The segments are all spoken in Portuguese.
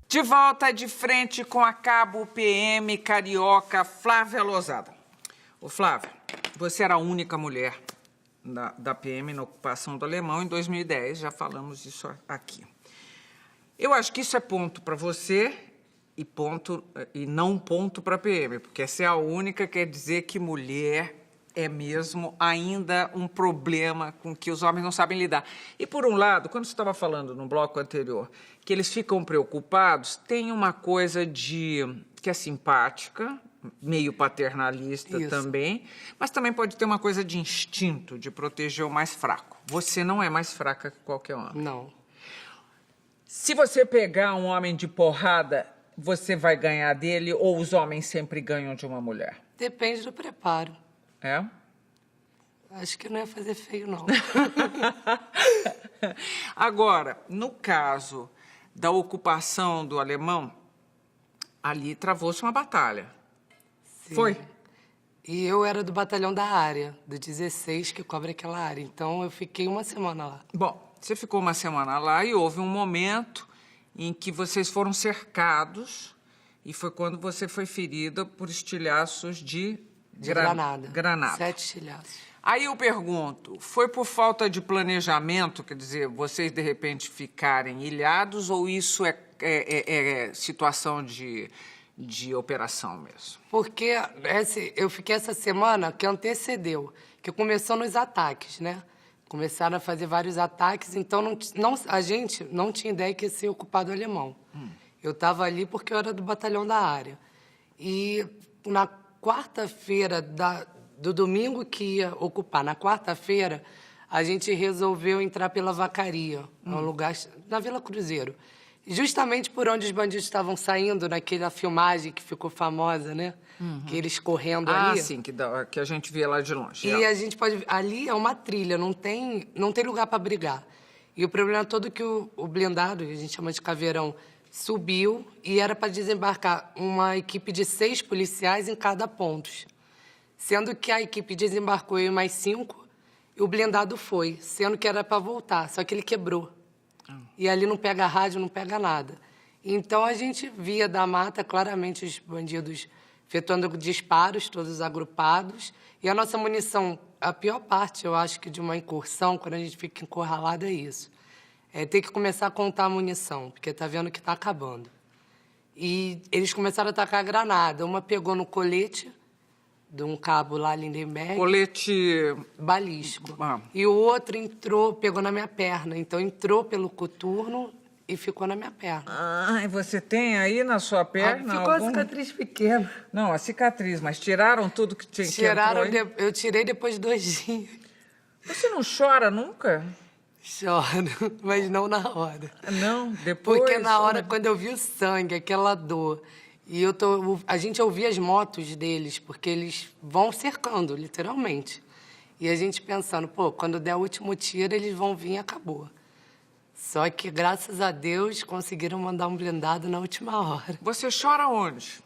De volta de frente com a cabo PM carioca Flávia Lozada. Ô Flávia, você era a única mulher da PM na ocupação do Alemão em 2010, já falamos disso aqui. Eu acho que isso é ponto para você e não ponto para a PM, porque ser a única quer dizer que mulher é mesmo ainda um problema com que os homens não sabem lidar. E, por um lado, quando você estava falando no bloco anterior, que eles ficam preocupados, tem uma coisa que é simpática, meio paternalista também, mas também pode ter uma coisa de instinto, de proteger o mais fraco. Você não é mais fraca que qualquer homem. Não. Se você pegar um homem de porrada, você vai ganhar dele ou os homens sempre ganham de uma mulher? Depende do preparo. É? Acho que não ia fazer feio, não. Agora, no caso da ocupação do Alemão, ali travou-se uma batalha. Sim. Foi? E eu era do batalhão da área, do 16, que cobre aquela área. Então, eu fiquei uma semana lá. Bom, você ficou uma semana lá e houve um momento em que vocês foram cercados e foi quando você foi ferida por estilhaços de granada. 7 estilhaços. Aí eu pergunto, foi por falta de planejamento, quer dizer, vocês de repente ficarem ilhados ou isso é situação de operação mesmo? Porque eu fiquei essa semana que antecedeu, que começou nos ataques, né? Começaram a fazer vários ataques, então a gente não tinha ideia que ia ser ocupado o Alemão. Eu estava ali porque eu era do batalhão da área. E na quarta-feira do domingo que ia ocupar, na quarta-feira, a gente resolveu entrar pela Vacaria, um lugar na Vila Cruzeiro. Justamente por onde os bandidos estavam saindo, naquela filmagem que ficou famosa, né? Que eles correndo ali. Ah, sim, que a gente vê lá de longe. E a gente pode... Ali é uma trilha, não tem lugar para brigar. E o problema todo é que o blindado, que a gente chama de caveirão, subiu e era para desembarcar uma equipe de 6 policiais em cada ponto. Sendo que a equipe desembarcou eu e mais 5 e o blindado foi, sendo que era para voltar, só que ele quebrou. E ali não pega rádio, não pega nada. Então a gente via da mata claramente os bandidos efetuando disparos, todos agrupados. E a nossa munição, a pior parte, eu acho que de uma incursão, quando a gente fica encurralado, é isso. É ter que começar a contar a munição, porque tá vendo que tá acabando. E eles começaram a atacar a granada. Uma pegou no colete de um cabo lá, Lindenberg. Colete... balístico. E o outro pegou na minha perna. Então entrou pelo coturno e ficou na minha perna. Ah, e você tem aí na sua perna ficou a cicatriz pequena. Não, a cicatriz, mas tiraram tudo que tinha. Tiraram, eu tirei depois de 2 dias. Você não chora nunca? Choro, mas não na hora. Não, depois... Porque na hora, quando eu vi o sangue, aquela dor, e a gente ouvia as motos deles, porque eles vão cercando, literalmente. E a gente pensando, pô, quando der o último tiro, eles vão vir e acabou. Só que, graças a Deus, conseguiram mandar um blindado na última hora. Você chora onde?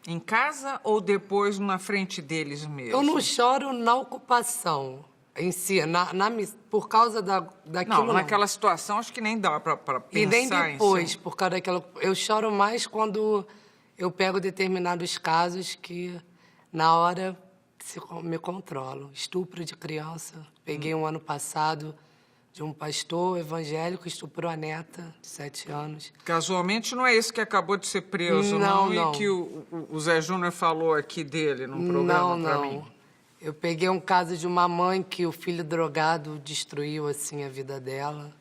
Em casa ou depois na frente deles mesmo? Eu não choro na ocupação em si, por causa daquilo. Não, naquela situação acho que nem dá pra pensar. E nem depois, por causa daquela... Eu choro mais quando eu pego determinados casos que, na hora, me controlo. Estupro de criança. Peguei um ano passado de um pastor evangélico, estuprou a neta de 7 anos. Casualmente não é esse que acabou de ser preso, não? Não. E que o Zé Júnior falou aqui dele num programa pra mim. Eu peguei um caso de uma mãe que o filho drogado destruiu, assim, a vida dela.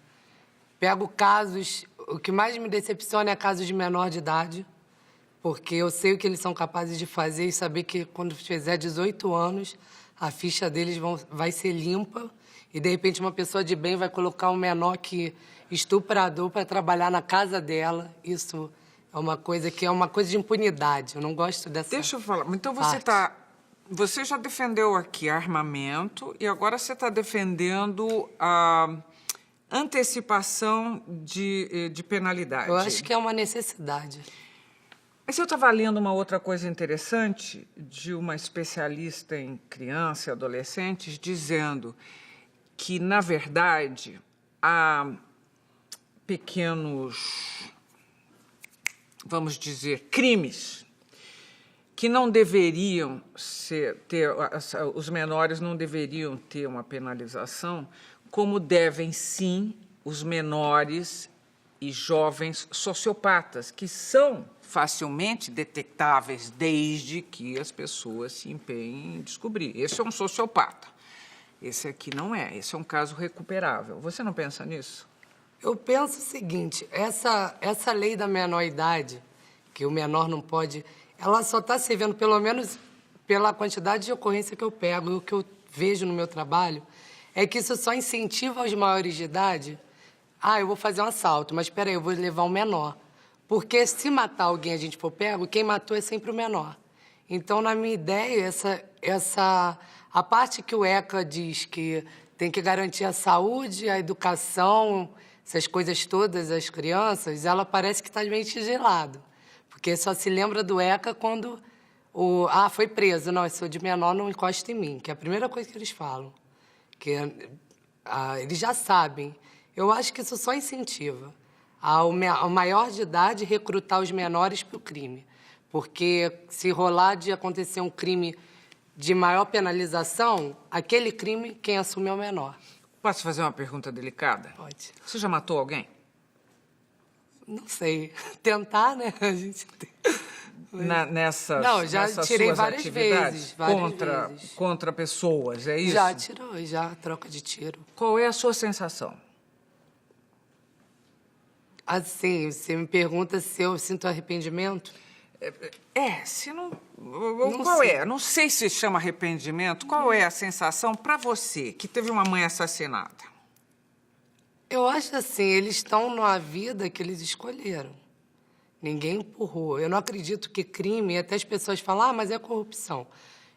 Pego casos... O que mais me decepciona é casos de menor de idade, porque eu sei o que eles são capazes de fazer e saber que quando fizer 18 anos, a ficha deles vai ser limpa e, de repente, uma pessoa de bem vai colocar um menor que estuprador para trabalhar na casa dela. Isso é uma coisa de impunidade. Eu não gosto dessa... Deixa eu falar. Então parte. Você já defendeu aqui armamento e agora você está defendendo a antecipação de penalidade. Eu acho que é uma necessidade. Mas eu estava lendo uma outra coisa interessante de uma especialista em criança e adolescentes dizendo que, na verdade, há pequenos vamos dizer, crimes que não deveriam os menores não deveriam ter uma penalização, como devem sim os menores e jovens sociopatas, que são facilmente detectáveis desde que as pessoas se empenhem em descobrir. Esse é um sociopata. Esse aqui não é. Esse é um caso recuperável. Você não pensa nisso? Eu penso o seguinte, essa lei da menor idade, que o menor não pode... Ela só está servindo, pelo menos pela quantidade de ocorrência que eu pego, e o que eu vejo no meu trabalho, é que isso só incentiva os maiores de idade. Eu vou fazer um assalto, mas espera aí, eu vou levar um menor. Porque se matar alguém e a gente for pego, quem matou é sempre o menor. Então, na minha ideia, a parte que o ECA diz que tem que garantir a saúde, a educação, essas coisas todas, às crianças, ela parece que está meio gelado. Porque só se lembra do ECA quando foi preso. Não, eu sou de menor, não encosta em mim, que é a primeira coisa que eles falam. Que eles já sabem. Eu acho que isso só incentiva ao maior de idade recrutar os menores para o crime. Porque se rolar de acontecer um crime de maior penalização, aquele crime, quem assume é o menor. Posso fazer uma pergunta delicada? Pode. Você já matou alguém? Não sei. Tentar, né? A gente tem. Não, já nessas tirei suas várias atividades vezes. contra pessoas, é isso? Já tirou, já troca de tiro. Qual é a sua sensação? Assim, você me pergunta se eu sinto arrependimento? Se não... Não qual sei. é? Não sei se chama arrependimento. Qual é a sensação para você, que teve uma mãe assassinada? Eu acho assim, eles estão numa vida que eles escolheram. Ninguém empurrou. Eu não acredito que crime, até as pessoas falam, mas é corrupção.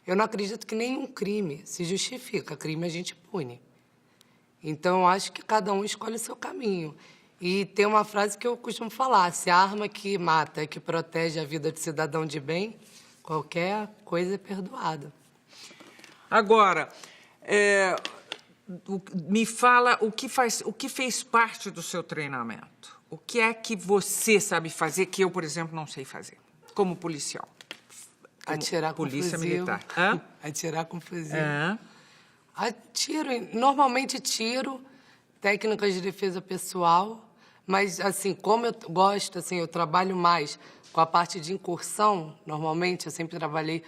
Eu não acredito que nenhum crime se justifica. Crime a gente pune. Então, eu acho que cada um escolhe o seu caminho. E tem uma frase que eu costumo falar, se a arma que mata é que protege a vida de cidadão de bem, qualquer coisa é perdoada. Agora, me fala o que fez parte do seu treinamento. O que é que você sabe fazer que eu, por exemplo, não sei fazer, como policial? Atirar com polícia fuzil. militar. Hã? Atirar com fuzil. Atiro. Normalmente tiro, técnicas de defesa pessoal, mas, assim, como eu gosto, assim, eu trabalho mais com a parte de incursão, normalmente, eu sempre trabalhei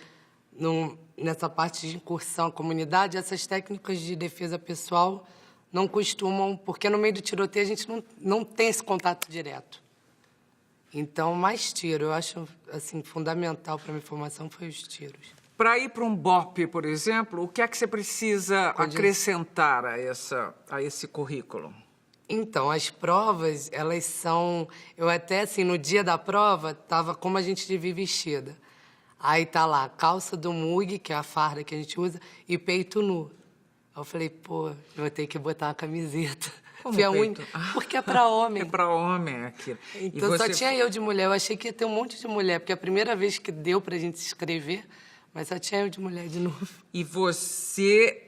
nessa parte de incursão à comunidade, essas técnicas de defesa pessoal não costumam, porque no meio do tiroteio a gente não tem esse contato direto. Então, mais tiro. Eu acho, assim, fundamental para a minha formação foi os tiros. Para ir para um BOPE, por exemplo, o que é que você precisa acrescentar a esse currículo? Então, as provas, elas são... Eu até, assim, no dia da prova, tava como a gente devia vestida. Aí tá lá, calça do MUG, que é a farda que a gente usa, e peito nu. Aí eu falei, eu vou ter que botar uma camiseta. Como Fui a peito? Porque é para homem. É para homem aquilo. Então, só tinha eu de mulher. Eu achei que ia ter um monte de mulher, porque é a primeira vez que deu pra gente se inscrever, mas só tinha eu de mulher de novo. E você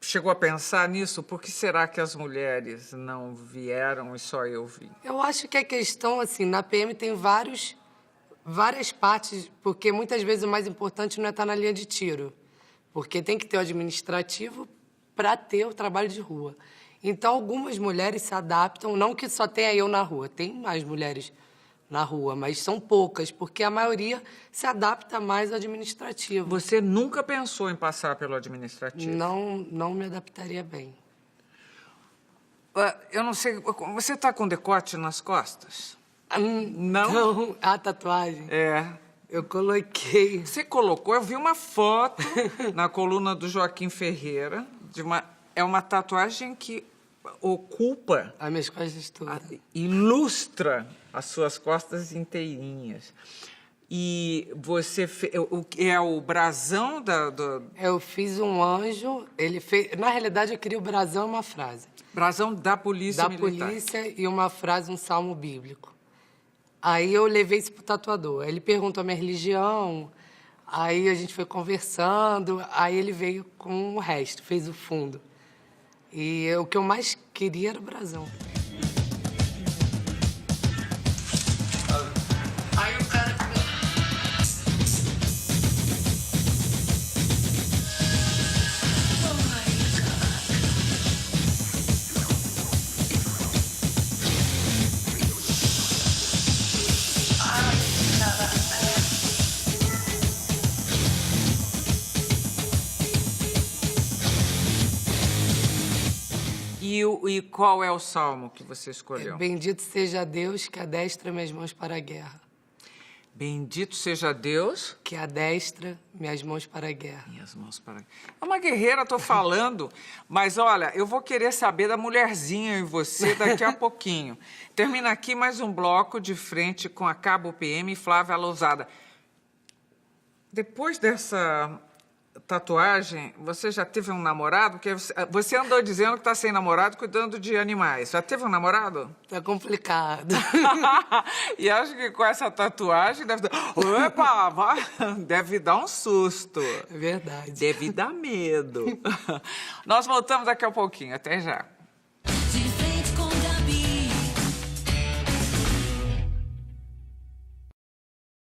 chegou a pensar nisso? Por que será que as mulheres não vieram e só eu vim? Eu acho que a questão, assim, na PM tem várias partes, porque muitas vezes o mais importante não é estar na linha de tiro, porque tem que ter o administrativo para ter o trabalho de rua. Então, algumas mulheres se adaptam, não que só tenha eu na rua, tem mais mulheres na rua, mas são poucas, porque a maioria se adapta mais ao administrativo. Você nunca pensou em passar pelo administrativo? Não me adaptaria bem. Eu não sei, você está com decote nas costas? Não? Não, a tatuagem. Eu coloquei. Você colocou, eu vi uma foto na coluna do Joaquim Ferreira, é uma tatuagem que ocupa... As minhas costas todas. Ilustra as suas costas inteirinhas. E você é o brasão Eu fiz um anjo, ele fez... Na realidade, eu queria o brasão e uma frase. Brasão da Polícia Militar. Da polícia e uma frase, um salmo bíblico. Aí eu levei isso pro tatuador. Aí ele perguntou a minha religião, aí a gente foi conversando, aí ele veio com o resto, fez o fundo. E o que eu mais queria era o brasão. E qual é o salmo que você escolheu? Bendito seja Deus que adestra minhas mãos para a guerra. Bendito seja Deus. Que adestra minhas mãos para a guerra. Minhas mãos para... É uma guerreira, tô falando. Mas, olha, eu vou querer saber da mulherzinha em você daqui a pouquinho. Termina aqui mais um bloco de frente com a Cabo PM e Flávia Lousada. Depois dessa tatuagem, você já teve um namorado? Porque você andou dizendo que está sem namorado, cuidando de animais. Já teve um namorado? Tá complicado. E acho que com essa tatuagem deve dar... Opa, vai... deve dar um susto. É verdade. Deve dar medo. Nós voltamos daqui a pouquinho. Até já.